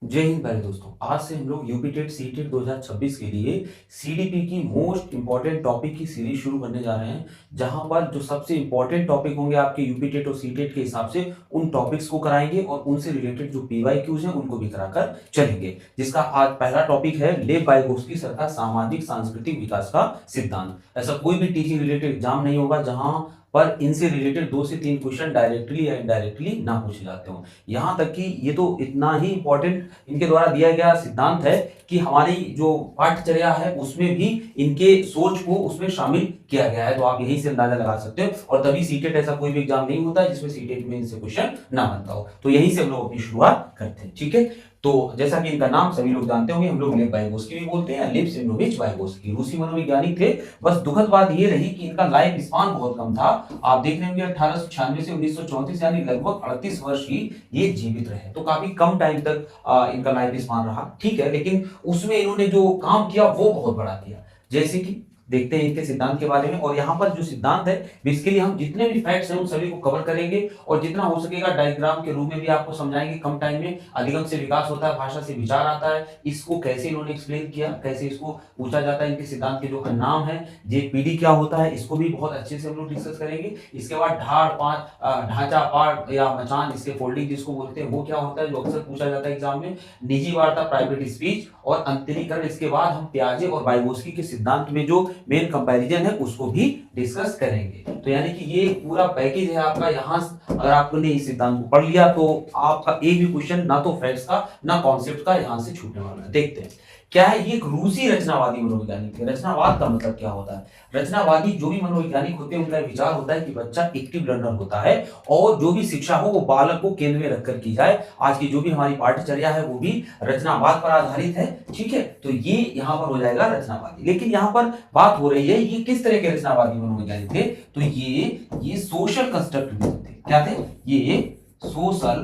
जय हिंद प्यारे दोस्तों। आज से हम लोग यूपी टेट सी टेट 2026 के लिए सीडीपी की मोस्ट इंपॉर्टेंट टॉपिक की सीरीज शुरू करने जा रहे हैं, जहां पर जो सबसे इंपॉर्टेंट टॉपिक होंगे आपके यूपी टेट और सी टेट के हिसाब से उन टॉपिक्स को कराएंगे और उनसे रिलेटेड जो पीवाईक्यूज हैं उनको भी कराकर चलेंगे। जिसका आज पहला टॉपिक है लेव वाइगोत्स्की सर का सामाजिक सांस्कृतिक विकास का सिद्धांत। ऐसा कोई भी टीचिंग रिलेटेड एग्जाम नहीं होगा जहां पर इनसे रिलेटेड 2 से 3 क्वेश्चन डायरेक्टली या इनडायरेक्टली ना पूछे जाते हो। यहाँ तक कि ये तो इतना ही इंपॉर्टेंट इनके द्वारा दिया गया सिद्धांत है कि हमारी जो पाठ्यचर्या है उसमें भी इनके सोच को उसमें शामिल किया गया है। तो आप यहीं से अंदाजा लगा सकते हो और तभी सीटेट ऐसा कोई भी एग्जाम नहीं होता है जिसमें सीटेट में इनसे क्वेश्चन ना बनता हो। तो यहीं से हम लोग अपनी शुरुआत करते हैं, ठीक है। तो जैसा कि इनका नाम सभी लोग जानते होंगे, हम लोग लेव वाइगोत्स्की भी बोलते हैं, लेव सिमोनोविच वाइगोत्स्की रूसी मनोवैज्ञानिक थे। बस दुखद बात ये रही कि इनका लाइफ स्पान बहुत कम था। आप देख रहे होंगे 1896 से 1934 यानी लगभग 38 वर्ष ही ये जीवित रहे। तो काफी कम टाइम तक इनका लाइफ स्पान रहा, ठीक है। लेकिन उसमें इन्होंने जो काम किया वो बहुत बड़ा किया। जैसे कि देखते हैं इनके सिद्धांत के बारे में। और यहाँ पर जो सिद्धांत है इसके लिए हम जितने भी फैक्ट्स हैं उन सभी को कवर करेंगे और जितना हो सकेगा डायग्राम के रूप में भी आपको समझाएंगे। कम टाइम में अधिगम से विकास होता है, भाषा से विचार आता है, इसको कैसे इन्होंने एक्सप्लेन किया, कैसे इसको पूछा जाता है। इनके सिद्धांत के जो नाम है जेपीडी क्या होता है इसको भी बहुत अच्छे से हम लोग डिस्कस करेंगे। इसके बाद ढांचा पाठ या मचान, इसके फोल्डिंग जिसको बोलते हैं वो क्या होता है जो अक्सर पूछा जाता है एग्जाम में। निजी वार्ता प्राइवेट स्पीच और अंतरीकरण। इसके बाद हम पियाजे और वाइगोत्स्की के सिद्धांत में जो मेन कंपैरिजन है उसको भी डिस्कस करेंगे। तो यानी कि ये पूरा पैकेज है आपका। यहाँ अगर आपने इस सिद्धांत को पढ़ लिया तो आपका एक भी क्वेश्चन ना तो फैक्ट्स का ना कॉन्सेप्ट का यहाँ से छूटने वाला है। देखते हैं क्या है। ये एक रूसी रचनावादी मनोवैज्ञानिक है। रचनावाद का मतलब क्या होता है? रचनावादी जो भी मनोवैज्ञानिक होते हैं उनका विचार होता है कि बच्चा एक्टिव लर्नर होता है और जो भी शिक्षा हो वो बालक को केंद्र में रखकर की जाए। आज की जो भी हमारी पाठ्यचर्या है वो भी रचनावाद पर आधारित है, ठीक है। तो ये यहाँ पर हो जाएगा रचनावादी। लेकिन यहाँ पर बात हो रही है ये किस तरह के रचनावादी मनोवैज्ञानिक थे? तो ये सोशल कंस्ट्रक्टिविस्ट थे। क्या थे? ये सोशल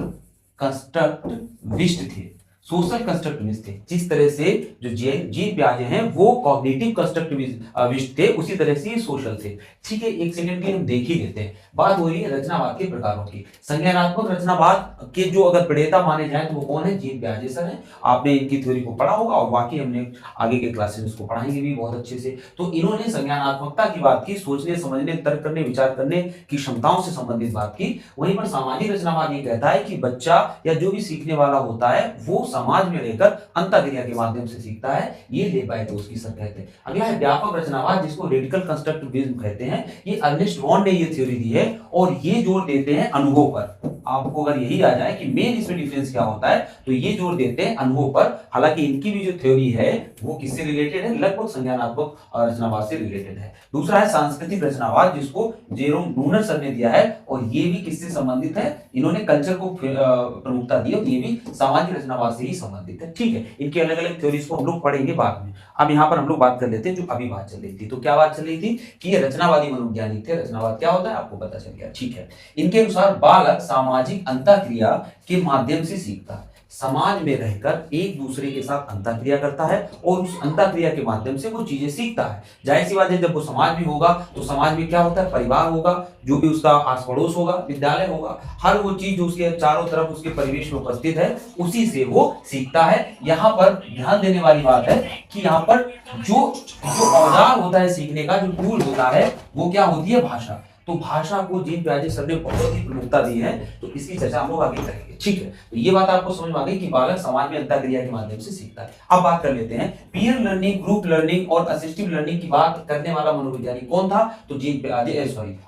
कंस्ट्रक्टिविस्ट थे। सोशल कंस्ट्रक्टिविस्ट थे। जिस तरह से जो जीन पियाजे हैं वो कॉग्निटिव कंस्ट्रक्टिविस्ट थे, उसी तरह से सोशल थे, ठीक है। एक सेकंड के हम देख ही लेते हैं। बात हो रही है रचनावाद के प्रकारों की। संज्ञानात्मक रचनावाद के जो अगर प्रणेता माने जाए तो वो कौन है? जीन पियाजे सर हैं। आपने इनकी थ्योरी को पढ़ा होगा और बाकी हमने आगे के क्लासेस में इसको पढ़ाएंगे भी बहुत अच्छे से। तो इन्होंने संज्ञानात्मकता की बात की, सोचने समझने तर्क करने विचार करने की क्षमताओं से संबंधित बात की। वहीं पर सामाजिक रचनावाद ये कहता है कि बच्चा या जो भी सीखने वाला होता है वो समाज में रहकर अंतःक्रिया के माध्यम से सीखता है। ये लेव वाइगोत्स्की सर कहते हैं। अगला है व्यापक रचनावाद जिसको रेडिकल कंस्ट्रक्टिविज्म कहते हैं। ये अर्नेस्ट वॉन ने ये थ्योरी दी है और ये जोर देते हैं अनुभव पर। आपको अगर यही आ जाए कि मेन इसमें डिफरेंस क्या होता है तो ये जोर देते हैं अनुभव पर। हालांकि इनकी भी जो थ्योरी है वो किससे रिलेटेड है? लगभग संज्ञानात्मक रचनावाद से रिलेटेड है। दूसरा है सांस्कृतिक रचनावाद जिसको जेरोम ब्रूनर सर ने दिया है और ये भी किससे संबंधित है? इन्होंने कल्चर को प्रमुखता दी और ये भी सामाजिक रचनावाद से ही संबंधित है, ठीक है। इनकी अलग अलग थ्योरीज को हम लोग पढ़ेंगे बाद में। अब यहाँ पर हम लोग बात कर लेते हैं जो अभी बात चल रही थी। तो क्या बात चल रही थी कि ये रचनावादी मनोवैज्ञानिक थे। रचनावाद क्या होता है आपको पता चल गया, ठीक है। इनके अनुसार बालक सामाजिक अंतःक्रिया के माध्यम से सीखता है। समाज में रहकर एक दूसरे के साथ अंतःक्रिया करता है और उस अंतःक्रिया के माध्यम से वो चीजें सीखता है। जाहिर सी बात है जब वो समाज में होगा तो समाज में क्या होता है? परिवार होगा, जो भी उसका आस पड़ोस होगा, विद्यालय होगा, हर वो चीज जो उसके चारों तरफ उसके परिवेश में उपस्थित है उसी से वो सीखता है। यहाँ पर ध्यान देने वाली बात है कि यहाँ पर जो औजार होता है सीखने का, जो टूल होता है वो क्या होती है? भाषा। तो भाषा को जीन पियाजे सर ने बहुत ही प्रमुखता दी है, तो इसकी चर्चा हम लोग आगे करेंगे, ठीक है। तो ये बात आपको समझ में आ गई कि बालक समाज में अंतःक्रिया के माध्यम से सीखता है। अब बात कर लेते हैं पीयर लर्निंग, ग्रुप लर्निंग और असिस्टिव लर्निंग की बात करने वाला मनोवैज्ञानिक कौन था? तो जीन पियाजे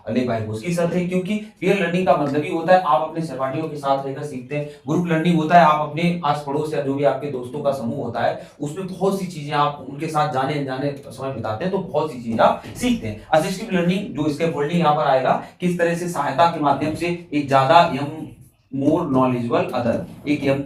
लेव वाइगोत्स्की सर थे। क्योंकि पीयर लर्निंग का मतलब ही होता है आप अपने सहपाठियों के साथ रहकर सीखते हैं। ग्रुप लर्निंग होता है आप अपने आस पड़ोस या जो भी आपके दोस्तों का समूह होता है उसमें बहुत सी चीजें आप उनके साथ जाने अनजाने समय बिताते हैं, तो बहुत सी चीजें आप सीखते हैं। असिस्टिव लर्निंग जो इसके फोल्डिंग यहाँ पर आएगा, किस तरह से सहायता के माध्यम से एक ज्यादा मोर नॉलेजेबल अदर। एक एम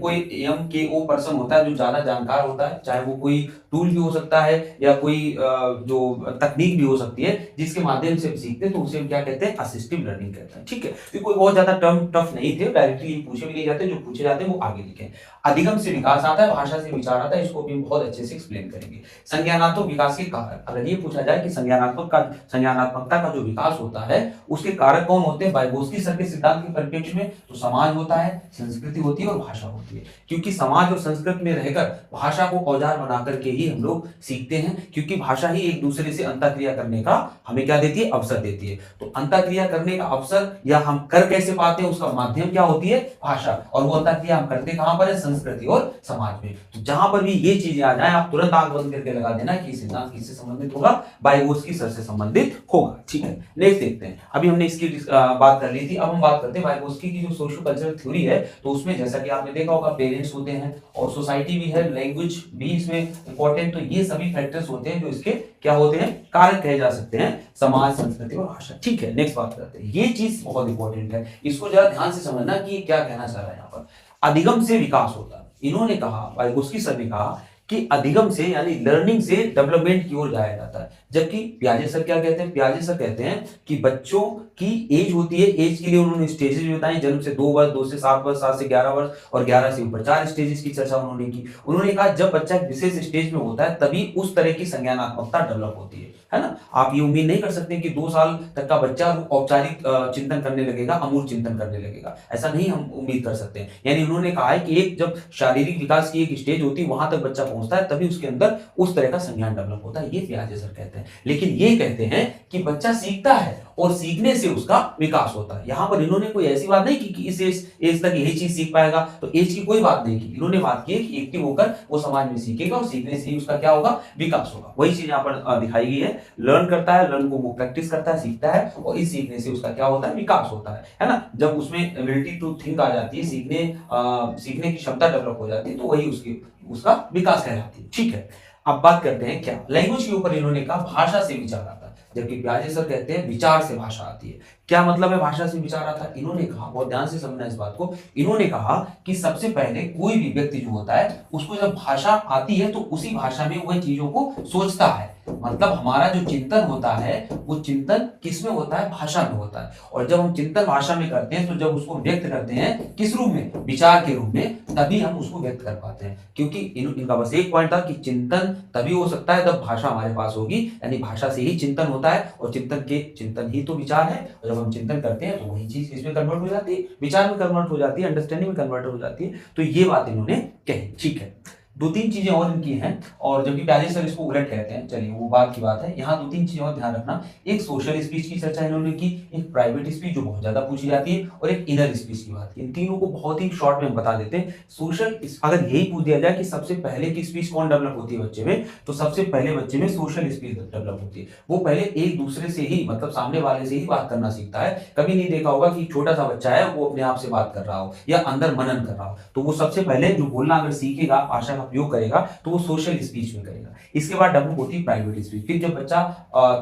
के ओ पर्सन होता है जो ज्यादा जानकार होता है, चाहे वो कोई टूल भी हो सकता है या कोई जो तकनीक भी हो सकती है जिसके माध्यम से हम सीखते हैं, तो उसे हम क्या कहते हैं? असिस्टिव लर्निंग कहते हैं, ठीक है। तो कोई बहुत ज्यादा टर्म टफ नहीं थे, डायरेक्टली पूछे भी नहीं जाते, जो पूछे जाते हैं वो आगे लिखे। अधिगम से विकास आता है, भाषा से विचार आता है, इसको भी हम बहुत अच्छे से एक्सप्लेन करेंगे। संज्ञानात्मक विकास के कारक, अगर ये पूछा जाए कि संज्ञानात्मकता का जो विकास होता है उसके कारक कौन होते हैं वाइगोत्स्की सर के सिद्धांत के परिप्रेक्ष्य में, तो समाज होता है, संस्कृति होती है और भाषा होती है। क्योंकि समाज और संस्कृति में रहकर भाषा को औजार बना करके ही हम लोग सीखते हैं, क्योंकि भाषा ही एक दूसरे से अंतःक्रिया करने का हमें क्या देती है, अवसर देती है। तो अंतःक्रिया करने का अवसर या हम कर कैसे पाते हैं, उसका माध्यम क्या होती है, भाषा। और वो अंतःक्रिया हम करते कहां पर है, संस्कृति और समाज में। तो जहां पर भी ये चीजें आ जाए, आप तुरंत आंख बंद करके लगा देना कि सिद्धांत किससे संबंधित होगा, वाइगोत्स्की सर से संबंधित होगा। ठीक है, नेक्स्ट देखते हैं। अभी हमने इसकी बात कर ली थी, अब हम बात करते हैं वाइगोत्स्की की जो सोशियो कल्चरल थ्योरी है। तो उसमें जैसा कि आपने देखा होगा, पेरेंट्स होते हैं और सोसाइटी भी है, लैंग्वेज भी इसमें इंपॉर्टेंट। तो ये सभी फैक्टर्स होते हैं जो इसके क्या होते हैं, कारक कहे जा सकते हैं, समाज, संस्कृति और भाषा। ठीक है, नेक्स्ट बात करते हैं। ये चीज बहुत इंपॉर्टेंट है, इसको जरा ध्यान से समझना कि ये क्या कहना चाह रहा है यहाँ पर। अधिगम से विकास होता है। इन्होंने कहा, वाइगोत्स्की सर ने कहा कि अधिगम से यानी लर्निंग से डेवलपमेंट की ओर जाया जाता है। जबकि पियाजे सर क्या कहते हैं, पियाजे सर कहते हैं कि बच्चों की एज होती है, एज के लिए उन्होंने स्टेजेस भी बताए, जन्म से 2 वर्ष, 2 से 7 वर्ष, 7 से 11 वर्ष और 11 से ऊपर 4 स्टेजेस की चर्चा उन्होंने की। उन्होंने कहा जब बच्चा एक विशेष स्टेज में होता है तभी उस तरह की संज्ञानात्मकता डेवलप होती है ना। आप ये उम्मीद नहीं कर सकते कि 2 साल तक का बच्चा औपचारिक चिंतन करने लगेगा, अमूर्त चिंतन करने लगेगा, ऐसा नहीं हम उम्मीद कर सकते। यानी उन्होंने कहा है कि एक जब शारीरिक विकास की एक स्टेज होती है, वहां तक बच्चा पहुंचता है, तभी उसके अंदर उस तरह का संज्ञान डेवलप होता है। ये पियाजे सर कहते हैं। लेकिन ये कहते हैं कि बच्चा सीखता है और सीखने से उसका विकास होता है। यहां पर इन्होंने कोई ऐसी बात नहीं की कि इस एज तक यही चीज सीख पाएगा, तो एज की कोई बात नहीं की। इन्होंने बात की कि एक्टिव होकर वो समाज में सीखेगा और सीखने से ही उसका क्या होगा, विकास होगा। वही चीज यहाँ पर दिखाई गई है। लर्न करता है, लर्न को वो प्रैक्टिस करता है, सीखता है और इस सीखने से उसका क्या होता है, विकास होता है ना। जब उसमें एबिलिटी टू थिंक आ जाती है, सीखने की क्षमता डेवलप हो जाती है, तो वही उसका विकास कहलाती है। ठीक है, अब बात करते हैं क्या लैंग्वेज के ऊपर। इन्होंने कहा भाषा से विचार आता है, जबकि पियाजे सर कहते हैं विचार से भाषा आती है। क्या मतलब है भाषा से विचार आता है? इन्होंने कहा, बहुत ध्यान से समझना इस बात को, इन्होंने कहा कि सबसे पहले कोई भी व्यक्ति जो होता है उसको जब भाषा आती है तो उसी भाषा में वह चीजों को सोचता है। मतलब हमारा जो चिंतन होता है वो चिंतन किस में होता है, भाषा में होता है। और जब हम चिंतन भाषा में करते हैं तो जब उसको व्यक्त करते हैं किस रूप में, विचार के रूप में, तभी हम उसको व्यक्त कर पाते हैं। क्योंकि इनका बस एक पॉइंट था कि चिंतन तभी हो सकता है जब भाषा हमारे पास होगी, यानी भाषा से ही चिंतन होता है और चिंतन ही तो विचार है। और जब हम चिंतन करते हैं तो वही चीज इसमें कन्वर्ट हो जाती है, विचार में कन्वर्ट हो जाती है, अंडरस्टैंडिंग में कन्वर्ट हो जाती है। तो ये बात इन्होंने कही। ठीक है, 2-3 चीजें और इनकी हैं, और जबकि पियाजे सर इसको उलट कहते हैं। चलिए वो बात की बात है। यहाँ 2-3 चीजें और ध्यान रखना। एक सोशल स्पीच की चर्चा इन्होंने की, एक प्राइवेट स्पीच जो बहुत ज्यादा पूछी जाती है, और एक इनर स्पीच की बात की। इन तीनों को बहुत ही शॉर्ट में हम बता देते हैं। सोशल, अगर यही पूछ दिया जाए कि सबसे पहले की स्पीच कौन डेवलप होती है बच्चे में, तो सबसे पहले बच्चे में सोशल स्पीच डेवलप होती है। वो पहले एक दूसरे से ही, मतलब सामने वाले से ही बात करना सीखता है। कभी नहीं देखा होगा कि छोटा सा बच्चा है वो अपने आप से बात कर रहा हो या अंदर मनन कर रहा हो। तो वो सबसे पहले जो बोलना अगर सीखेगा, भाषा का उपयोग करेगा, तो वो सोशल स्पीच में करेगा। इसके बाद डेवलप होती है प्राइवेट स्पीच। फिर जब बच्चा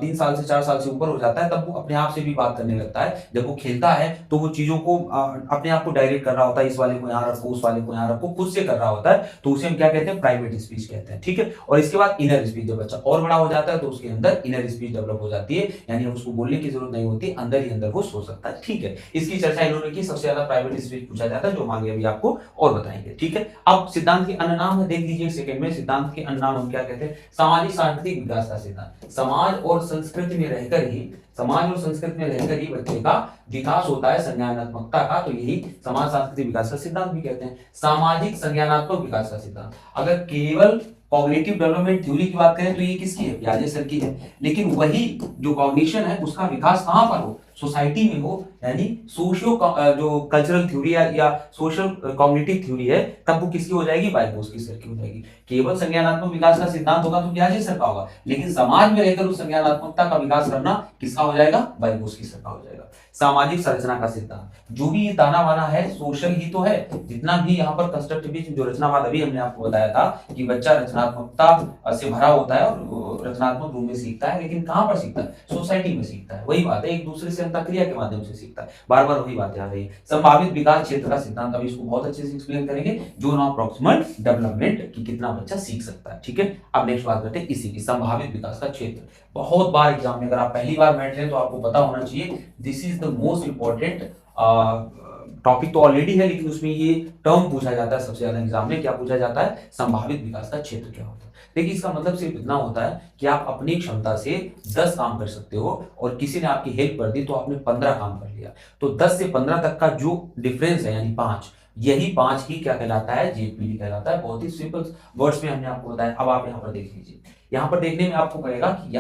3 साल से 4 साल से ऊपर हो जाता है, तब वो अपने आप से भी बात करने लगता है। जब वो खेलता है तो वो चीजों को अपने आप को डायरेक्ट कर रहा होता है, इस वाले को यहाँ रखो, उस वाले को यहाँ रखो, खुद से कर रहा होता है। तो उसे हम क्या कहते हैं, प्राइवेट स्पीच कहते हैं। ठीक है, और इसके बाद इनर स्पीच। जब बच्चा और बड़ा हो जाता है तो उसके अंदर इनर स्पीच डेवलप हो जाती है, यानी उसको बोलने की जरूरत नहीं होती, अंदर ही अंदर वो सोच सकता है। ठीक है, इसकी चर्चा इन्होंने की। सबसे ज्यादा प्राइवेट स्पीच पूछा जाता है, जो हम आगे अभी आपको और बताएंगे। ठीक है, अब सिद्धांत के अन्य नाम है, देख लीजिए सेकंड में। सिद्धांत के अन्य नाम हम क्या कहते हैं, सामाजिक सांस्कृतिक विकास का सिद्धांत। समाज और संस्कृति में रहकर ही बच्चे का विकास होता है, संज्ञानात्मकता का। तो यही समाज सांस्कृतिक विकास का सिद्धांत भी कहते हैं, सामाजिक संज्ञानात्मक विकास का सिद्धांत। अगर केवल कॉग्निटिव डेवलपमेंट थ्योरी की बात करें तो ये किसकी है, पियाजे सर की है। लेकिन वही जो कॉग्निशन है उसका विकास कहां पर हो, सोसाइटी में हो, यानी सोशियो जो कल्चरल थ्योरी या सोशल कॉग्निटिव थ्योरी है, तब वो किसकी हो जाएगी, वाइगोत्स्की सर की हो जाएगी। केवल संज्ञानात्मक विकास का सिद्धांत होगा तो पियाजे सर का होगा, लेकिन समाज में रहकर उस संज्ञानात्मकता का विकास करना किसका हो जाएगा, वाइगोत्स्की सर का हो जाएगा। सामाजिक संरचना का सिद्धांत, जो भी ये ताना बाना है सोशल ही तो है। जितना भी यहाँ पर कंस्ट्रक्टिविज्म जो रचनावाद अभी हमने आपको बताया था कि बच्चा रचनात्मकता से भरा होता है और रचनात्मक रूप में सीखता है, लेकिन कहां पर सीखता है, सोसाइटी में सीखता है। वही बात है, एक दूसरे से अंतःक्रिया के माध्यम से सीखता है। बार बार वही बातें आ रही है। संभावित विकास क्षेत्र का सिद्धांत, अभी इसको बहुत अच्छे से एक्सप्लेन करेंगे, जो नॉन प्रॉक्सिमल डेवलपमेंट की कितना बच्चा सीख सकता है। ठीक है, अब नेक्स्ट बात करते हैं इसी की, संभावित विकास का क्षेत्र। बहुत बार एग्जाम में अगर आप पहली बार बैठ रहे हैं तो आपको पता होना चाहिए, this is the most important topic तो ऑलरेडी है, लेकिन उसमें ये टर्म पूछा जाता है सबसे ज्यादा एग्जाम में। क्या पूछा जाता है? संभावित विकास का क्षेत्र क्या होता है। देखिए इसका मतलब सिर्फ इतना होता है कि आप अपनी क्षमता से 10 काम कर सकते हो और किसी ने आपकी हेल्प कर दी तो आपने 15 काम कर लिया। तो 10 से 15 तक का जो डिफरेंस है यानी 5, यही 5 ही क्या कहलाता है? जेपीडी कहलाता है। बहुत ही सिंपल वर्ड्स में हमने आपको बताया। अब आप यहाँ पर देख लीजिए, यहाँ पर देखने में आपको पड़ेगा कि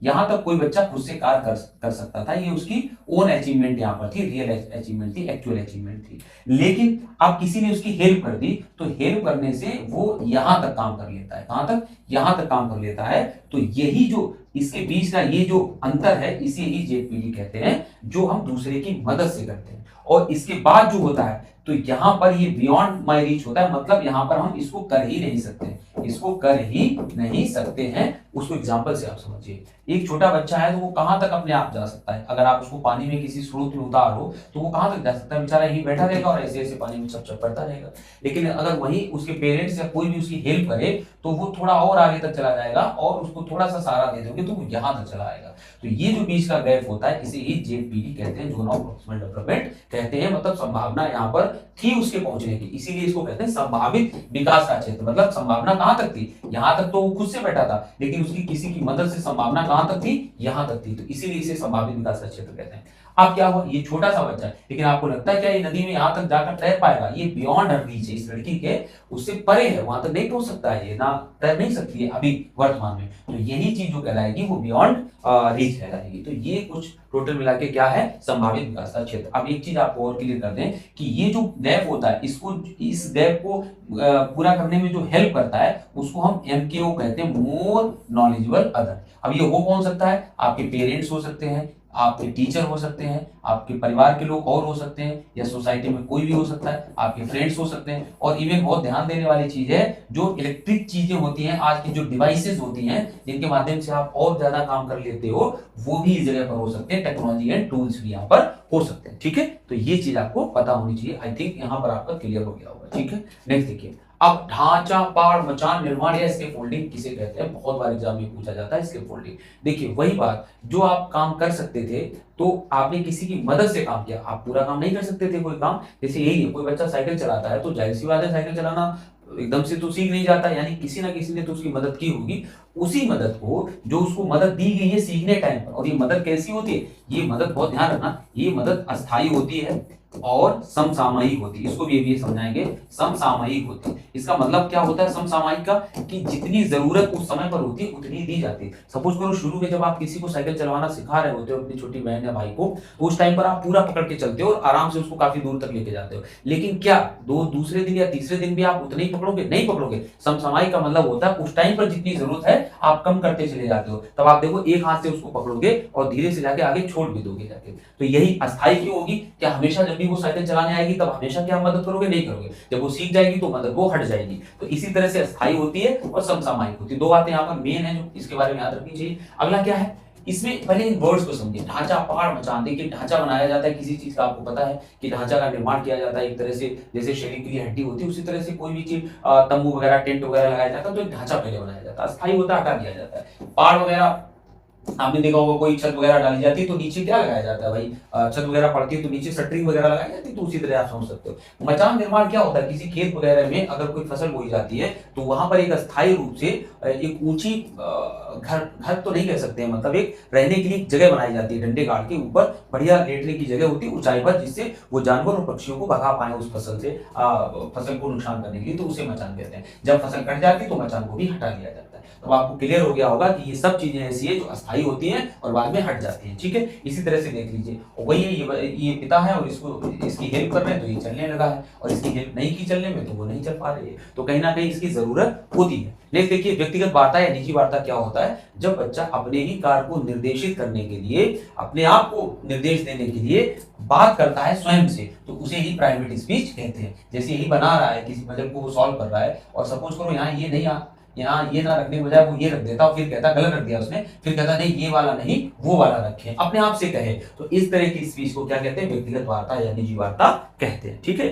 यहाँ तक कोई बच्चा खुद से कार्य कर सकता था, ये उसकी ओन अचीवमेंट यहाँ पर थी, रियल अचीवमेंट थी, एक्चुअल अचीवमेंट थी। लेकिन अब किसी ने उसकी हेल्प कर दी तो हेल्प करने से वो यहाँ तक काम कर लेता है। कहाँ तक? यहाँ तक काम कर लेता है। तो यही जो इसके बीच का ये जो अंतर है इसे ही जेपीडी कहते हैं, जो हम दूसरे की मदद से करते हैं। और इसके बाद जो होता है तो यहाँ पर ये बियॉन्ड माई रीच होता है, मतलब यहाँ पर हम इसको कर ही नहीं सकते, इसको कर ही नहीं सकते हैं। उसको एग्जांपल से आप समझिए, एक छोटा बच्चा है तो वो कहां तक अपने आप जा सकता है? अगर आप उसको पानी में किसी स्रोत में उतारो तो वो कहां तक जा सकता है? बेचारा यही बैठा रहेगा और ऐसे ऐसे पानी में चप चप करता रहेगा। लेकिन अगर वही उसके पेरेंट्स या कोई भी उसकी हेल्प करे तो वो थोड़ा और आगे तक चला जाएगा और उसको थोड़ा सा सहारा दे दोगे तो वो यहाँ तक चला आएगा। तो ये जो बीच का गैप होता है इसे ही जेपीडी कहते हैं, जोन ऑफ प्रॉक्सिमल डेवलपमेंट कहते हैं। मतलब संभावना यहाँ पर थी उसके पहुंचने की, इसीलिए इसको कहते हैं संभावित विकास का क्षेत्र। मतलब संभावना कहां तक थी? यहाँ तक तो वो खुद से बैठा था, लेकिन उसकी किसी की मदद से संभावना कहां तक थी? यहाँ तक थी। तो इसीलिए इसे संभावित विकास का क्षेत्र कहते हैं। अब क्या हुआ? ये छोटा सा बच्चा है, लेकिन आपको लगता है क्या ये नदी में यहाँ तक जाकर तैर पाएगा? ये बियॉन्ड हर रीच है, इस लड़की के उससे परे है, वहां तक नहीं पहुंच सकता है, ये ना तैर नहीं सकती है अभी वर्तमान में। तो यही चीज जो कहलाएगी वो बियॉन्ड रीच कहलाएगी। तो ये कुछ टोटल मिला के क्या है? संभावित विकास का क्षेत्र। अब एक चीज आपको और क्लियर कर दें कि ये जो गैप होता है इस गैप को पूरा करने में जो हेल्प करता है उसको हम MKO कहते हैं, मोर नॉलेजेबल अदर। अब ये हो कौन सकता है? आपके पेरेंट्स हो सकते हैं, आपके टीचर हो सकते हैं, आपके परिवार के लोग और हो सकते हैं, या सोसाइटी में कोई भी हो सकता है, आपके फ्रेंड्स हो सकते हैं। और इवन बहुत ध्यान देने वाली चीज है, जो इलेक्ट्रिक चीजें होती हैं, आज की जो डिवाइसेस होती हैं जिनके माध्यम से आप और ज्यादा काम कर लेते हो, वो भी इस जगह पर हो सकते हैं। टेक्नोलॉजी एंड टूल्स भी यहाँ पर हो सकते हैं। ठीक है, तो ये चीज आपको पता होनी चाहिए। आई थिंक यहाँ पर आपका क्लियर हो गया होगा। ठीक है, नेक्स्ट देखिए। अब ढांचा, पाड़, मचान, निर्माण या स्केप फोल्डिंग किसे कहते हैं? बहुत बार एग्जाम में पूछा जाता है स्केप फोल्डिंग। देखिए वही बात, जो आप काम कर सकते थे तो आपने किसी की मदद से काम किया। आप पूरा काम नहीं कर सकते थे कोई काम, जैसे यही है, कोई बच्चा साइकिल चलाता है तो जाहिर सी बात है साइकिल चलाना एकदम से तो सीख नहीं जाता, यानी किसी ना किसी ने तो उसकी मदद की होगी। उसी मदद को, जो उसको मदद दी गई है सीखने टाइम पर, और ये मदद कैसी होती है? ये मदद बहुत ध्यान रखना, ये मदद अस्थायी होती है और समसामयिक होती है। इसको भी ये समझाएंगे, समसामयिक होती है। इसका मतलब क्या होता है समसामयिक का? कि जितनी जरूरत उस समय पर होती है उतनी दी जाती है। सपोज करो शुरू में जब आप किसी को साइकिल चलाना सिखा रहे होते हो, अपनी छोटी बहन या भाई को, तो उस टाइम पर आप पूरा पकड़ के चलते हो और आराम से उसको काफी दूर तक लेके जाते हो। लेकिन क्या दूसरे दिन या तीसरे दिन भी आप उतने ही पकड़ोगे? नहीं पकड़ोगे। समसामयिक का मतलब होता है उस टाइम पर जितनी जरूरत है आप कम करते चले जाते हो। तब आप देखो एक हाथ से उसको पकड़ोगे और धीरे से जाके आगे छोड़ भी दोगे जाके। तो यही अस्थायी क्यों होगी? क्या हमेशा जब भी वो साइकिल चलाने आएगी तब हमेशा क्या मदद करोगे? नहीं करोगे। जब वो सीख जाएगी तो मदद वो हट जाएगी। तो इसी तरह से अस्थायी होती है और समसामयिक होती है। दो बातें यहाँ पर मेन है जो इसके बारे में याद रखनी चाहिए। अगला क्या है? इसमें पहले इन वर्ड्स को समझिए। ढांचा, पहाड़, मचान। देखिए ढांचा बनाया जाता है किसी चीज का, आपको पता है कि ढांचा का निर्माण किया जाता है एक तरह से, जैसे शरीर के लिए हड्डी होती है उसी तरह से कोई भी चीज तंबू वगैरह, टेंट वगैरह लगाया जाता है तो एक ढांचा पहले बनाया जाता है। अस्थायी होता है, हटा दिया जाता है। पहाड़ वगैरह आपने देखा होगा, कोई छत वगैरह डाली जाती है तो नीचे क्या लगाया जाता है भाई? छत वगैरह पड़ती है तो नीचे शटरिंग वगैरह लगाई जाती है। तो उसी तरह आप समझ सकते हो। मचान निर्माण क्या होता है? किसी खेत वगैरह में अगर कोई फसल बोई जाती है तो वहां पर एक अस्थायी रूप से एक ऊंची घर तो नहीं कह सकते हैं, मतलब एक रहने के लिए जगह बनाई जाती है, डंडे गाड़ के ऊपर बढ़िया लेटने की जगह होती है ऊंचाई पर, जिससे वो जानवर और पक्षियों को भगा पाए उस फसल से, फसल को नुकसान करने के लिए। तो उसे मचान कहते हैं। जब फसल कट जाती है तो मचान को भी हटा दिया जाता है। तो आपको क्लियर हो गया होगा कि ये सब चीजें ऐसी है जो अस्थायी होती हैं और बाद में हट जाती हैं। ठीक है, इसी तरह से देख लीजिए। वही है, ये पिता है और इसकी हेल्प कर रहे हैं तो ये चलने लगा है, और इसकी हेल्प नहीं की चलने में तो वो नहीं चल पा रही है। तो कहीं ना कहीं इसकी जरूरत होती है। नेक्स्ट देखिए, व्यक्तिगत वार्ता या निजी वार्ता क्या होता है? जब बच्चा अपने ही कार्य को निर्देशित करने के लिए, अपने आप को निर्देश देने के लिए बात करता है स्वयं से, तो उसे ही प्राइवेट स्पीच कहते हैं। जैसे यही बना रहा है, किसी पजल को वो सॉल्व कर रहा है, और सपोज करो यहाँ ये ना रखने के बजाय वो ये रख देता, और फिर कहता गलत रख दिया उसने, फिर कहता नहीं ये वाला नहीं वो वाला रखें, अपने आप से कहे। तो इस तरह की स्पीच को क्या कहते हैं? व्यक्तिगत वार्ता या निजी वार्ता कहते हैं। ठीक है,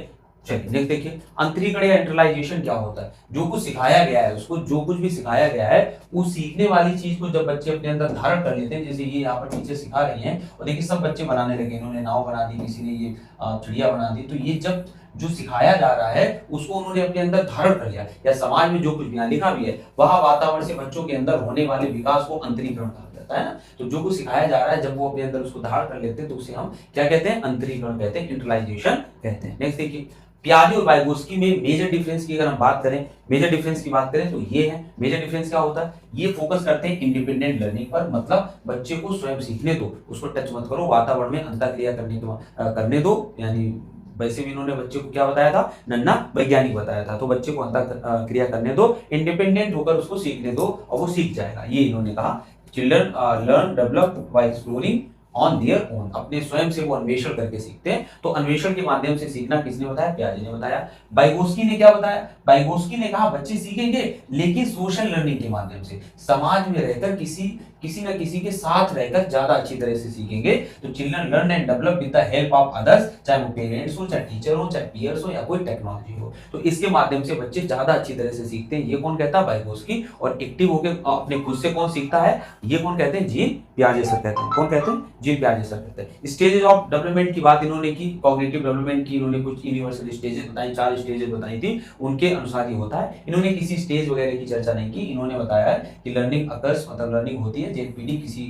चलिए नेक्स्ट देखिए, अंतरीकरण या इंटरलाइजेशन क्या होता है? जो कुछ सिखाया गया है उसको, जो कुछ भी सिखाया गया है उस सीखने वाली चीज को जब बच्चे अपने अंदर धारण कर लेते हैं, जैसे ये यहाँ पर टीचर सिखा रही हैं और देखिए सब बच्चे बनाने लगे, इन्होंने नाव बना दी, किसी ने ये चिड़िया बना दी, तो ये जब जो सिखाया जा रहा है उसको उन्होंने अपने अंदर धारण कर लिया, या समाज में जो कुछ भी यहाँ लिखा भी है वह वातावरण से बच्चों के अंदर होने वाले विकास को अंतरीकरण कहा जाता है ना। तो जो कुछ सिखाया जा रहा है जब वो अपने अंदर उसको धारण कर लेते हैं तो उसे हम क्या कहते हैं? अंतरीकरण कहते हैं, इंटरलाइजेशन कहते हैं। नेक्स्ट देखिए, पियाजे और वाइगोत्स्की में मेजर डिफरेंस की अगर हम बात करें, मेजर डिफरेंस की बात करें तो ये है, मेजर डिफरेंस क्या होता है? ये फोकस करते हैं इंडिपेंडेंट लर्निंग पर, मतलब बच्चे को स्वयं सीखने दो, उसको टच मत करो, वातावरण में अंतःक्रिया करने दो, यानी वैसे भी इन्होंने बच्चे को क्या बताया था? नन्ना वैज्ञानिक बताया था, तो बच्चे को अंतःक्रिया करने दो, इंडिपेंडेंट होकर उसको सीखने दो और वो सीख जाएगा, ये इन्होंने कहा। Children learn develop by exploring on their own, अपने स्वयं से वो अन्वेषण करके सीखते हैं। तो अन्वेषण के माध्यम से सीखना किसने बताया? पियाजे ने बताया। वाइगोत्स्की ने क्या बताया? वाइगोत्स्की ने कहा बच्चे सीखेंगे लेकिन सोशल लर्निंग के माध्यम से, समाज में रहकर किसी न किसी के साथ रहकर ज्यादा अच्छी तरह से सीखेंगे। तो children learn and develop with the help of others, चाहे वो पेरेंट्स हो, चाहे टीचर हो, चाहे पीयर्स हो या कोई टेक्नोलॉजी हो, तो इसके माध्यम से बच्चे ज्यादा अच्छी तरह से सीखते हैं। ये कौन कहता है? वाइगोत्स्की। और एक्टिव होकर अपने खुद से कौन सीखता है? ये कौन कहते हैं? जीन पियाजे सर कहते हैं। कौन कहते हैं? जीन पियाजे सर कहते हैं। स्टेजेस ऑफ डेवलपमेंट की बात इन्होंने की, कॉग्निटिव डेवलपमेंट की इन्होंने कुछ यूनिवर्सल स्टेजेस बताई, 4 स्टेजेस बताई थी, उनके अनुसार ही होता है। इन्होंने किसी स्टेज वगैरह की चर्चा नहीं की, इन्होंने बताया कि लर्निंग अकर्स, मतलब लर्निंग होती है जेएनपीडी किसी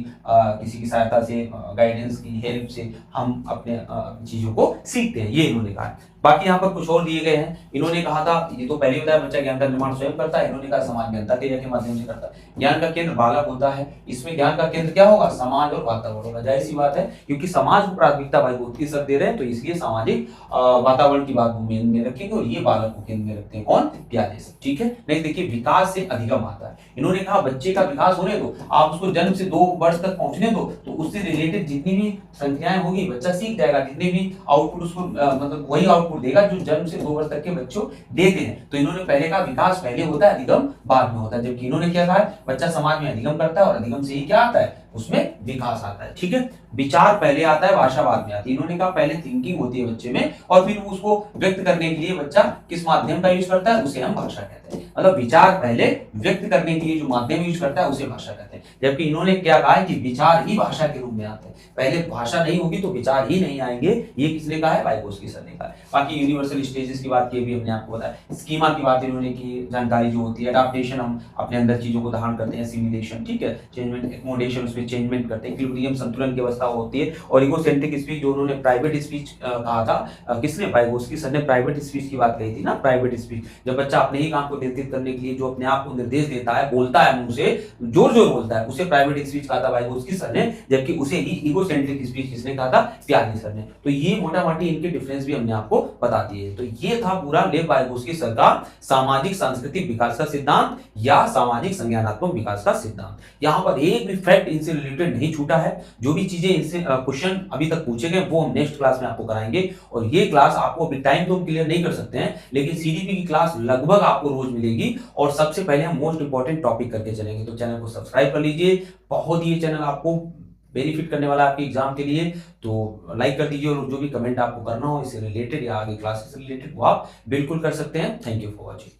की सहायता से, गाइडेंस की हेल्प से हम अपने चीजों को सीखते हैं, ये इन्होंने कहा। बाकी यहाँ पर कुछ और दिए गए हैं। इन्होंने कहा था, ये तो पहले बताया बच्चा ज्ञान का निर्माण स्वयं करता है, इन्होंने कहा समाज में अंतःक्रिया के माध्यम से करता है। ज्ञान का केंद्र बालक होता है, इसमें ज्ञान का केंद्र क्या होगा? समाज और वातावरण होगा। जाहिर सी बात है, क्योंकि समाज को प्राथमिकता वाइगोत्स्की सर दे रहे हैं, तो इसलिए सामाजिक वातावरण की बात मेन में रखेंगे और ये बालक को केंद्र में रखते हैं। कौन? पियाजे सर। ठीक है। नहीं देखिए, विकास से अधिगम आता है। इन्होंने कहा बच्चे का विकास होने दो, आप उसको जन्म से 2 वर्ष तक पहुंचने दो, तो उससे रिलेटेड जितनी भी संख्याएं होगी बच्चा सीख जाएगा, जितने भी आउटपुट उसको मतलब वही आउटपुट देगा जो जन्म से 2 वर्ष तक के बच्चों देते हैं। तो इन्होंने पहले कहा विकास पहले होता है, अधिगम बाद में होता है, जबकि इन्होंने क्या कहा? बच्चा समाज में अधिगम करता है और अधिगम से ही क्या आता है? उसमें विकास आता है। ठीक है। विचार पहले आता है, भाषा बाद में आती है। इन्होंने कहा पहले थिंकिंग होती है बच्चे में और फिर उसको व्यक्त करने के लिए बच्चा किस माध्यम का यूज करता है? उसे हम भाषा कहते हैं। मतलब विचार पहले व्यक्त करने के लिए जो माध्यम यूज करता है उसे भाषा कहते हैं, जबकि इन्होंने क्या कहा है कि विचार ही भाषा के रूप में आते हैं। पहले भाषा नहीं होगी तो विचार ही नहीं आएंगे। ये किसने कहा है? वाइगोत्स्की सर ने कहा है। बाकी यूनिवर्सल स्टेजेस की बात की भी हमने आपको बताया। स्कीमा की बात इन्होंने की, जानकारी जो होती है, अडॉप्टेशन, हम अपने अंदर चीजों को धारण करते हैं, एसिमिलेशन, ठीक है, चेंजमेंट, एक्मोडेशन, उसमें चेंजमेंट करते हैं, इक्विलिब्रियम, संतुलन की अवस्था होती है, और इगोसेंट्रिक स्पीच जो उन्होंने प्राइवेट स्पीच कहा था, किसने? वाइगोत्स्की सर ने प्राइवेट स्पीच की बात कही थी ना। प्राइवेट स्पीच, जब बच्चा अपने ही काम को नियंत्रित करने के लिए जो अपने आप को निर्देश देता है, बोलता है, मुंह से जोर जोर बोलता है, उसे प्राइवेट स्पीच कहा था वाइगोत्स्की सर ने, जबकि उसे ही इगोसेंट्रिक स्पीच किसने कहा था? पियाजे सर ने। तो ये मोटा मोटी इनके डिफरेंस भी हमने आपको बता दिए। तो ये था पूरा लेव वाइगोत्स्की सर का सामाजिक सांस्कृतिक विकास का सिद्धांत या सामाजिक संज्ञानात्मक विकास का सिद्धांत। यहाँ पर एक भी फैक्ट इनसे रिलेटेड नहीं छूटा है। जो भी चीजें इनसे क्वेश्चन अभी तक पूछे गए वो हम नेक्स्ट क्लास में आपको कराएंगे, और ये क्लास आपको अभी टाइम तो हम क्लियर नहीं कर सकते हैं, लेकिन सीडीपी की क्लास लगभग आपको रोज मिलेगी, और सबसे पहले हम मोस्ट इंपॉर्टेंट टॉपिक करके चलेंगे। तो चैनल को सब्सक्राइब कर लीजिए, बहुत ही ये चैनल आपको बेनिफिट करने वाला है आपके एग्जाम के लिए, तो लाइक कर दीजिए, और जो भी कमेंट आपको करना हो इससे रिलेटेड या आगे क्लासेस से रिलेटेड वो आप बिल्कुल कर सकते हैं। Thank you for watching.